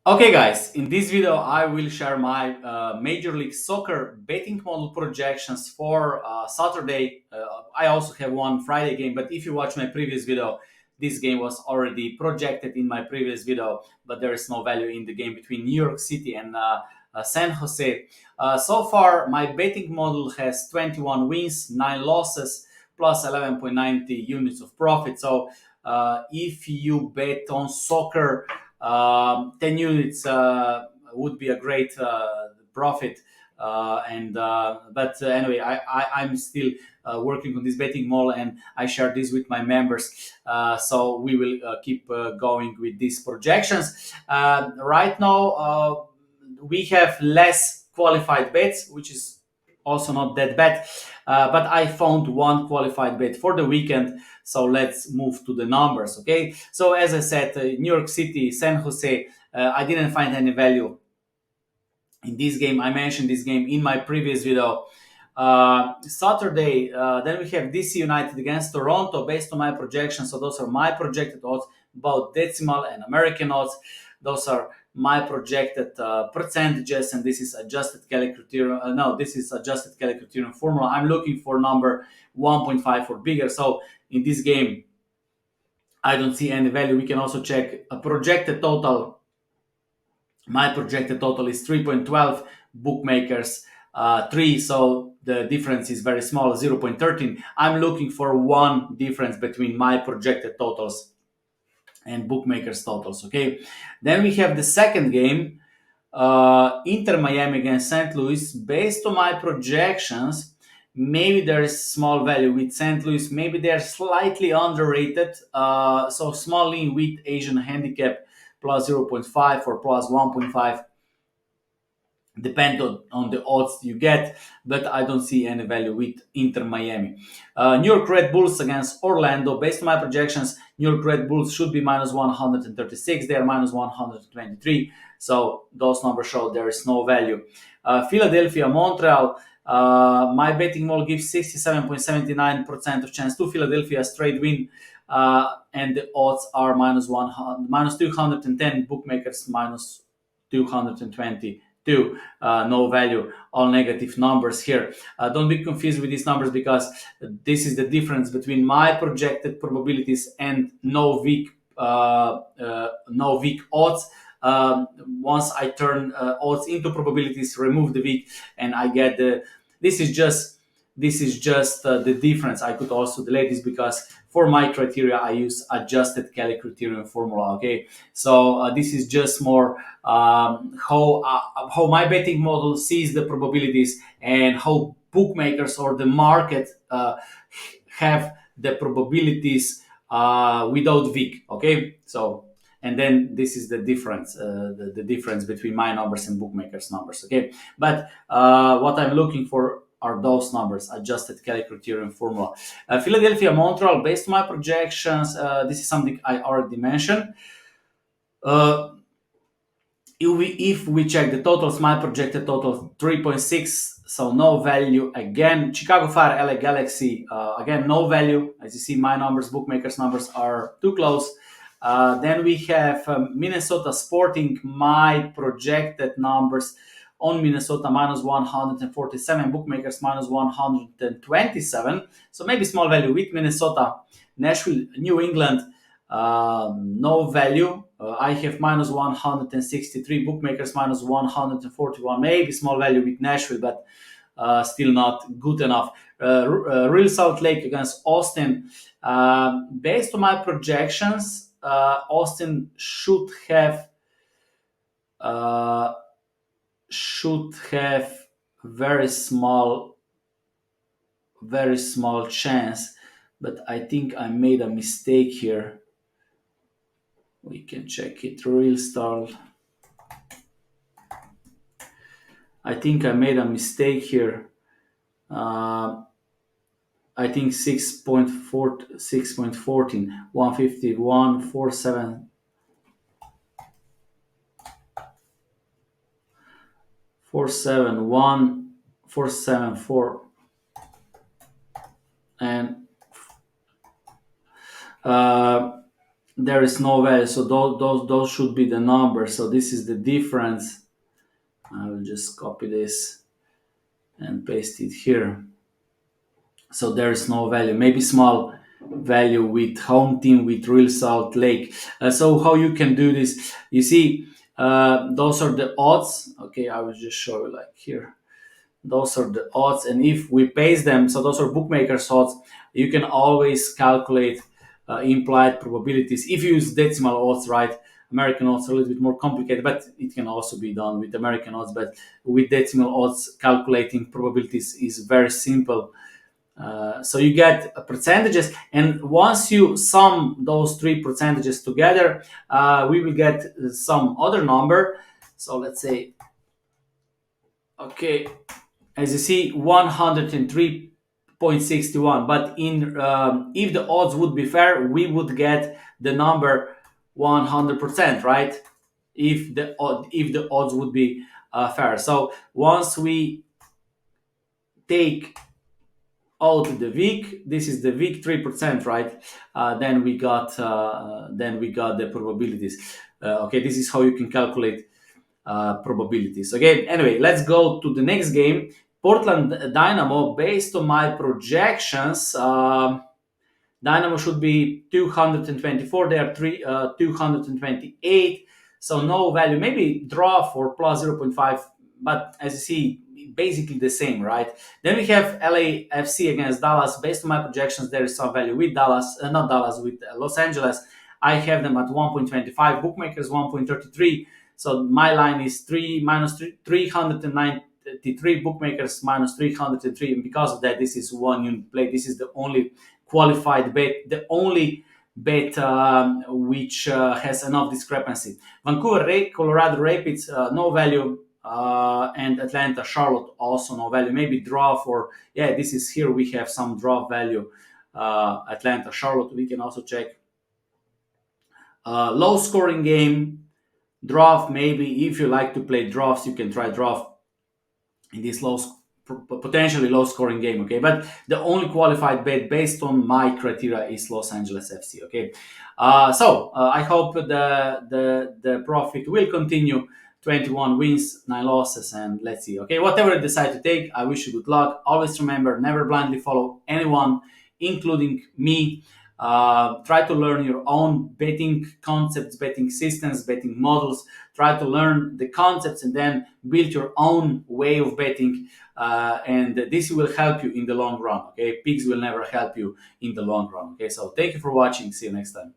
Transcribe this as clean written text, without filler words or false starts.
Okay, guys, in this video, I will share my Major League Soccer betting model projections for Saturday. I also have one Friday game, but if you watch my previous video, this game was already projected in my previous video, but there is no value in the game between New York City and San Jose. So far, my betting model has 21 wins, 9 losses, plus 11.90 units of profit. So if you bet on soccer, 10 units would be a great profit. But anyway, I'm still working on this betting model, and I share this with my members. So we will keep going with these projections. Right now, we have less qualified bets, which is also not that bad. But I found one qualified bet for the weekend. So let's move to the numbers, okay? So as I said, New York City, San Jose, I didn't find any value in this game. I mentioned this game in my previous video. Saturday, then we have DC United against Toronto based on my projections. So those are my projected odds, both decimal and American odds. Those are my projected percentages, and this is adjusted Kelly criterion. No, this is adjusted Kelly criterion formula. I'm looking for number 1.5 or bigger. So in this game, I don't see any value. We can also check a projected total. My projected total is 3.12, bookmakers 3, so the difference is very small, 0.13. I'm looking for one difference between my projected totals and bookmakers totals, okay? Then we have the second game, Inter Miami against St. Louis. Based on my projections, maybe there is small value with St. Louis. Maybe they're slightly underrated. So small lean with Asian handicap plus 0.5 or plus 1.5. Depend on the odds you get, but I don't see any value with Inter Miami. New York Red Bulls against Orlando. Based on my projections, New York Red Bulls should be minus 136. They are minus 123. So those numbers show there is no value. Philadelphia, Montreal. My betting model gives 67.79% of chance to Philadelphia straight win. And the odds are minus 210, bookmakers minus 220 no value, all negative numbers here. Don't be confused with these numbers because this is the difference between my projected probabilities and no weak odds. Once I turn odds into probabilities, remove the weak, and I get the. This is just the difference. I could also delete this because for my criteria I use adjusted Kelly criterion formula. Okay, so this is just more how my betting model sees the probabilities and how bookmakers or the market have the probabilities without VIC. Okay, so and then this is the difference, the difference between my numbers and bookmakers numbers. Okay, but what I'm looking for are those numbers, adjusted Kelly criterion formula. Philadelphia, Montreal, based on my projections, this is something I already mentioned. Uh, if we check the totals, my projected total 3.6, so no value again. Chicago Fire, LA Galaxy, again no value. As you see, my numbers, bookmakers numbers are too close. Then we have Minnesota Sporting, my projected numbers on Minnesota minus 147, bookmakers minus 127. So maybe small value with Minnesota. Nashville, New England, no value. I have minus 163, bookmakers minus 141, maybe small value with Nashville, but still not good enough. Real Salt Lake against Austin. Based on my projections, Austin uh, should have very small chance, but I think I made a mistake here. We can check it. Real start. I think I made a mistake here. Uh, I think 6.4, 6.14, 151, 47, 471, 474, and there is no value. So those should be the numbers. So this is the difference. I will just copy this and paste it here. So there is no value. Maybe small value with home team with Real Salt Lake. So how you can do this? You see, those are the odds. Okay, I will just show you like here. Those are the odds, and if we paste them, so those are bookmakers odds. You can always calculate implied probabilities if you use decimal odds, right? American odds are a little bit more complicated, but it can also be done with American odds. But with decimal odds, calculating probabilities is very simple. So you get percentages, and once you sum those three percentages together, we will get some other number. So let's say, okay, as you see, 103.61. But in if the odds would be fair, we would get the number 100%, right? If the odds would be fair. So once we take out the week, this is the week 3%, right? Then we got the probabilities. Okay, this is how you can calculate probabilities. Okay, anyway, let's go to the next game. Portland Dynamo, based on my projections, Dynamo should be 224. They are 228. So no value. Maybe draw for plus 0.5. But as you see, basically the same, right? Then we have LAFC against Dallas. Based on my projections, there is some value with Dallas, not Dallas, with Los Angeles. I have them at 1.25. Bookmakers 1.33. So my line is 393. Bookmakers minus 303. And because of that, this is one unit play. This is the only qualified bet, the only bet which has enough discrepancy. Vancouver, Colorado Rapids, no value, and Atlanta, Charlotte, also no value. Maybe draw for, yeah, this is here. We have some draw value. Atlanta, Charlotte, we can also check. Low scoring game, draft, maybe if you like to play drafts, you can try draft in this potentially low scoring game. Okay, but the only qualified bet based on my criteria is Los Angeles FC. Okay, so I hope the profit will continue. 21 wins, 9 losses, and let's see. Okay, whatever you decide to take, I wish you good luck. Always remember, never blindly follow anyone, including me. Try to learn your own betting concepts, betting systems, betting models. Try to learn the concepts and then build your own way of betting. And this will help you in the long run. Okay, pigs will never help you in the long run. Okay, so thank you for watching. See you next time.